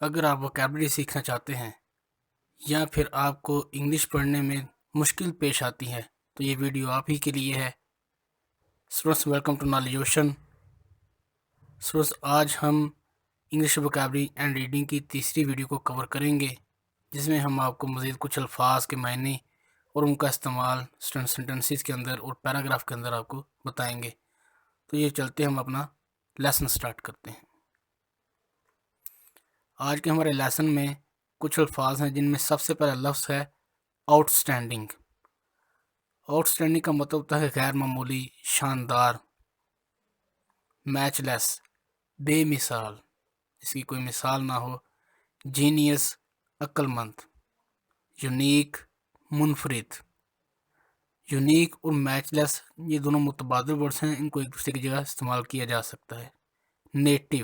اگر آپ ووکیبلری سیکھنا چاہتے ہیں یا پھر آپ کو انگلش پڑھنے میں مشکل پیش آتی ہے تو یہ ویڈیو آپ ہی کے لیے ہے۔ Students welcome to Knowledge Ocean. Students آج ہم انگلش ووکیبلری اینڈ ریڈنگ کی تیسری ویڈیو کو کور کریں گے، جس میں ہم آپ کو مزید کچھ الفاظ کے معنی اور ان کا استعمال سینٹنسز کے اندر اور پیراگراف کے اندر آپ کو بتائیں گے۔ تو یہ چلتے ہم اپنا لیسن سٹارٹ کرتے ہیں۔ آج کے ہمارے لیسن میں کچھ الفاظ ہیں جن میں سب سے پہلا لفظ ہے آؤٹ سٹینڈنگ۔ آؤٹ سٹینڈنگ کا مطلب ہوتا ہے غیر معمولی، شاندار، میچ لیس، بے مثال، اس کی کوئی مثال نہ ہو، جینیس، عقل مند، یونیک، منفرد۔ یونیک اور میچ لیس یہ دونوں متبادل ورڈز ہیں، ان کو ایک دوسرے کی جگہ استعمال کیا جا سکتا ہے۔ نیٹو،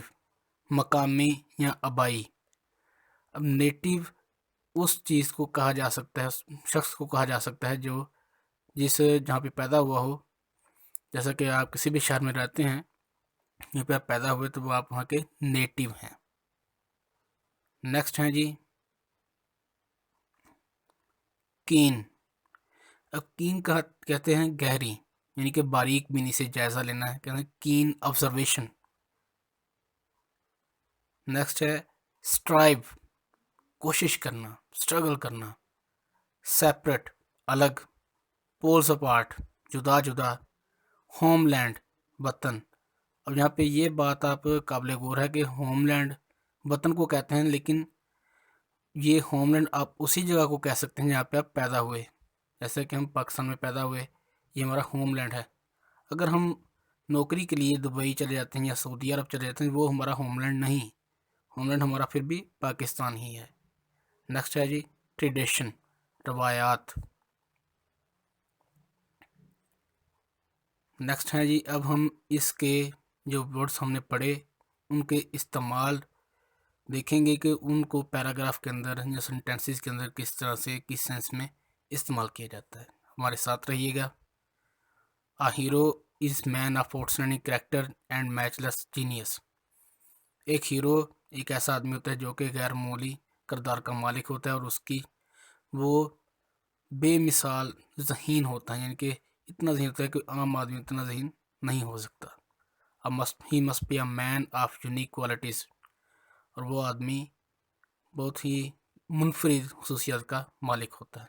مقامی یا آبائی۔ اب نیٹو اس چیز کو کہا جا سکتا ہے، شخص کو کہا جا سکتا ہے جو جہاں پہ پیدا ہوا ہو، جیسا کہ آپ کسی بھی شہر میں رہتے ہیں، یہاں پہ آپ پیدا ہوئے تو وہ آپ وہاں کے نیٹو ہیں۔ نیکسٹ ہیں جی کین۔ اب کین کہتے ہیں گہری، یعنی کہ باریک بینی سے جائزہ لینا ہے، کہتے ہیں کین آبزرویشن۔ نیکسٹ ہے اسٹرائیو، کوشش کرنا، اسٹرگل کرنا۔ سیپریٹ، الگ۔ پولز اپارٹ، جدا جدا۔ ہوم لینڈ، وطن۔ اب یہاں پہ یہ بات آپ قابل غور ہے کہ ہوم لینڈ وطن کو کہتے ہیں، لیکن یہ ہوم لینڈ آپ اسی جگہ کو کہہ سکتے ہیں جہاں پہ آپ پیدا ہوئے، جیسے کہ ہم پاکستان میں پیدا ہوئے، یہ ہمارا ہوم لینڈ ہے۔ اگر ہم نوکری کے لیے دبئی چلے جاتے ہیں یا سعودی عرب چلے جاتے ہیں، وہ ہمارا ہوم لینڈ نہیں، ہوم لینڈ ہمارا پھر بھی پاکستان ہی ہے۔ نیکسٹ ہے جی ٹریڈیشن، روایات۔ نیکسٹ ہے جی اب ہم اس کے جو ورڈس ہم نے پڑھے ان کے استعمال دیکھیں گے کہ ان کو پیراگراف کے اندر یا سینٹنسز کے اندر کس طرح سے کس سینس میں استعمال کیا جاتا ہے۔ ہمارے ساتھ رہیے گا۔ A hero is man of outstanding character and matchless genius۔ ایک ہیرو ایک ایسا آدمی ہوتا ہے جو کہ غیر معمولی کردار کا مالک ہوتا ہے اور اس کی وہ بے مثال ذہین ہوتا ہے، یعنی کہ اتنا ذہین ہوتا ہے کہ عام آدمی اتنا ذہین نہیں ہو سکتا۔ He must be a man of unique qualities، اور وہ آدمی بہت ہی منفرد خصوصیات کا مالک ہوتا ہے۔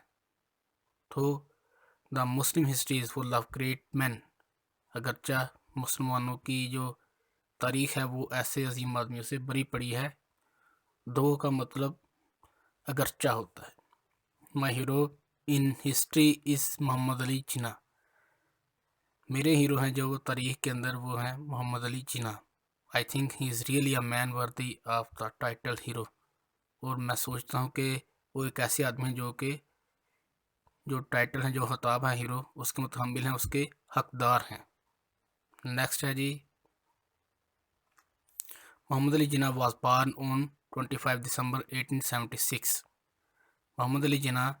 تو the Muslim history is full of great men, اگرچہ مسلمانوں کی جو تاریخ ہے وہ ایسے عظیم آدمیوں سے بری پڑی ہے۔ دو کا مطلب اگرچہ ہوتا ہے۔ مائی ہیرو ان ہسٹری از محمد علی جناح، میرے ہیرو ہیں جو تاریخ کے اندر وہ ہیں Muhammad Ali Jinnah. I think he is really a man worthy of the title hero, اور میں سوچتا ہوں کہ وہ ایک ایسے آدمی ہیں جو ٹائٹل ہیں، جو خطاب ہے ہیرو، اس کے متحمل ہیں، اس کے حقدار ہیں۔ نیکسٹ ہے جی محمد علی جناح واز بارن آن 25 دسمبر 1876۔ محمد علی جناح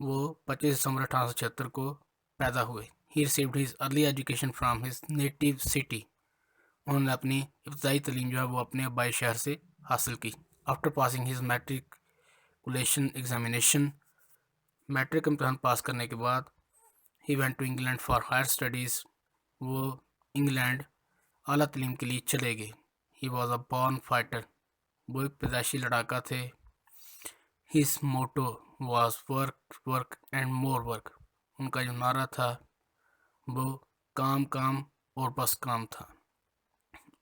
وہ 25 دسمبر 1876 کو پیدا ہوئے۔ He received his early education from his native city, انہوں نے اپنی ابتدائی تعلیم جو ہے وہ اپنے آبائی شہر سے حاصل کی۔ After passing his matriculation examination, matric امتحان پاس کرنے کے بعد he went to England for higher studies, وہ انگلینڈ اعلیٰ تعلیم کے لیے چلے گئے۔ He was a born fighter, وہ ایک پیدائشی لڑاکا تھے۔ His motto was work work and more work, ان کا جو نعرہ تھا وہ کام کام اور بس کام تھا۔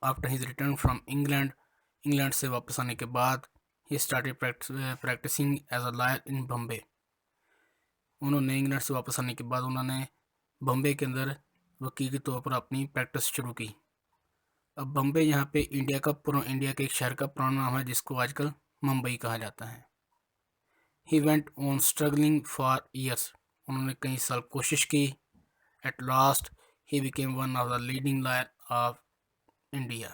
After his return from England, England سے واپس آنے کے بعد he started practising as a lawyer in Bombay, انہوں نے انگلینڈ سے واپس آنے کے بعد انہوں نے بمبے کے اندر وکیل کے طور پر اپنی پریکٹس شروع کی۔ اب بمبے یہاں پہ انڈیا کے ایک شہر کا پرانا نام ہے جس کو آج کل ممبئی کہا جاتا ہے۔ He went on struggling for years, انہوں نے کئی سال کوشش کی۔ At last he became one of the leading lawyer of India,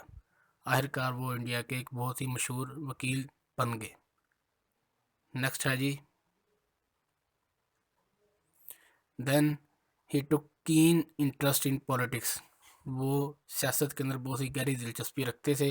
آخر کار وہ انڈیا کے ایک بہت ہی مشہور وکیل بن گئے۔ نیکسٹ ہے جی دین ہی ٹک کین انٹرسٹ ان پولیٹکس، وہ سیاست کے اندر بہت ہی گہری دلچسپی رکھتے تھے۔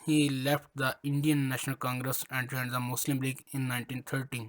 he left the Indian National Congress and joined the Muslim League in 1913।